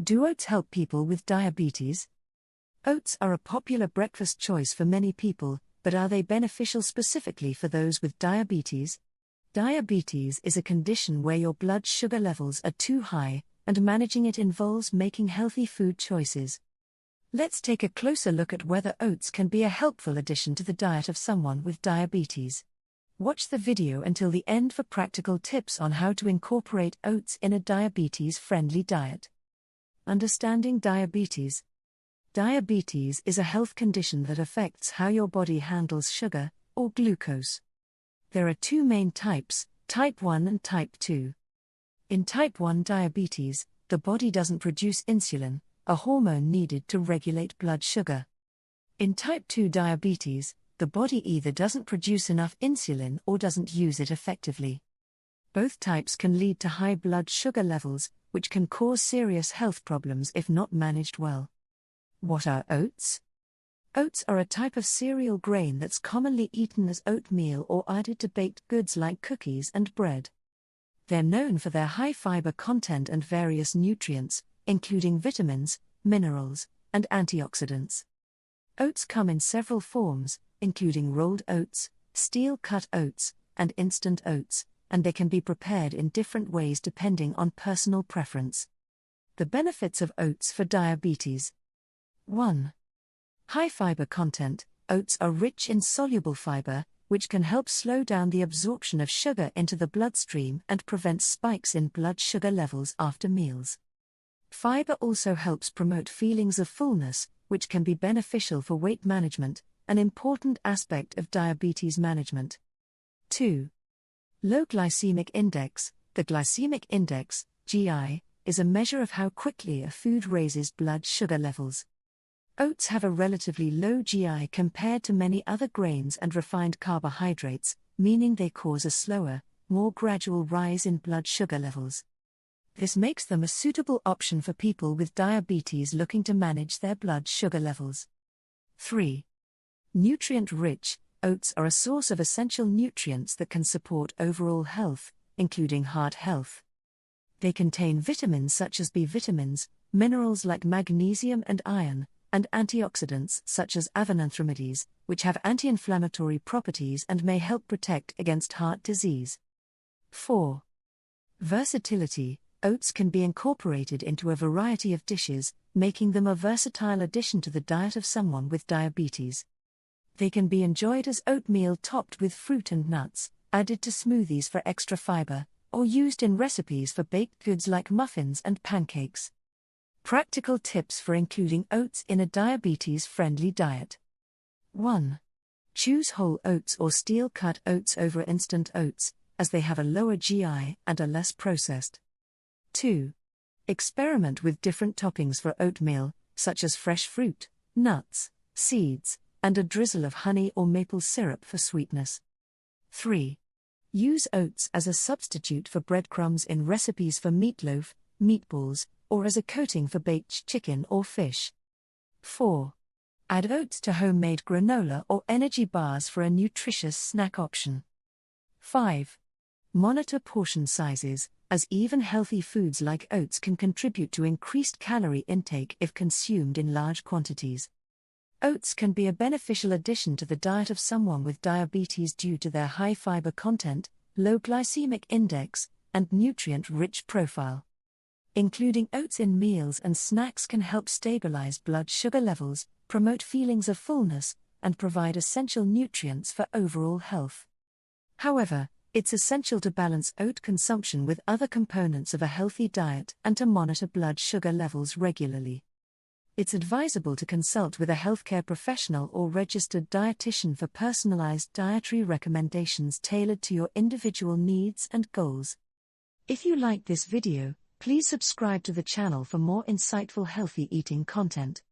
Do oats help people with diabetes? Oats are a popular breakfast choice for many people, but are they beneficial specifically for those with diabetes? Diabetes is a condition where your blood sugar levels are too high, and managing it involves making healthy food choices. Let's take a closer look at whether oats can be a helpful addition to the diet of someone with diabetes. Watch the video until the end for practical tips on how to incorporate oats in a diabetes-friendly diet. Understanding diabetes. Diabetes is a health condition that affects how your body handles sugar, or glucose. There are two main types, type 1 and type 2. In type 1 diabetes, the body doesn't produce insulin, a hormone needed to regulate blood sugar. In type 2 diabetes, the body either doesn't produce enough insulin or doesn't use it effectively. Both types can lead to high blood sugar levels, which can cause serious health problems if not managed well. What are oats? Oats are a type of cereal grain that's commonly eaten as oatmeal or added to baked goods like cookies and bread. They're known for their high fiber content and various nutrients, including vitamins, minerals, and antioxidants. Oats come in several forms, including rolled oats, steel-cut oats, and instant oats, and they can be prepared in different ways depending on personal preference. The benefits of oats for diabetes. 1. High fiber content. Oats are rich in soluble fiber, which can help slow down the absorption of sugar into the bloodstream and prevent spikes in blood sugar levels after meals. Fiber also helps promote feelings of fullness, which can be beneficial for weight management, an important aspect of diabetes management. 2. Low glycemic index. The glycemic index, GI, is a measure of how quickly a food raises blood sugar levels. Oats have a relatively low GI compared to many other grains and refined carbohydrates, meaning they cause a slower, more gradual rise in blood sugar levels. This makes them a suitable option for people with diabetes looking to manage their blood sugar levels. 3. Nutrient-rich. Oats are a source of essential nutrients that can support overall health, including heart health. They contain vitamins such as B vitamins, minerals like magnesium and iron, and antioxidants such as avenanthramides, which have anti-inflammatory properties and may help protect against heart disease. 4. Versatility. Oats can be incorporated into a variety of dishes, making them a versatile addition to the diet of someone with diabetes. They can be enjoyed as oatmeal topped with fruit and nuts, added to smoothies for extra fiber, or used in recipes for baked goods like muffins and pancakes. Practical tips for including oats in a diabetes-friendly diet. 1. Choose whole oats or steel-cut oats over instant oats, as they have a lower GI and are less processed. 2. Experiment with different toppings for oatmeal, such as fresh fruit, nuts, seeds, and a drizzle of honey or maple syrup for sweetness. 3. Use oats as a substitute for breadcrumbs in recipes for meatloaf, meatballs, or as a coating for baked chicken or fish. 4. Add oats to homemade granola or energy bars for a nutritious snack option. 5. Monitor portion sizes, as even healthy foods like oats can contribute to increased calorie intake if consumed in large quantities. Oats can be a beneficial addition to the diet of someone with diabetes due to their high fiber content, low glycemic index, and nutrient-rich profile. Including oats in meals and snacks can help stabilize blood sugar levels, promote feelings of fullness, and provide essential nutrients for overall health. However, it's essential to balance oat consumption with other components of a healthy diet and to monitor blood sugar levels regularly. It's advisable to consult with a healthcare professional or registered dietitian for personalized dietary recommendations tailored to your individual needs and goals. If you liked this video, please subscribe to the channel for more insightful healthy eating content.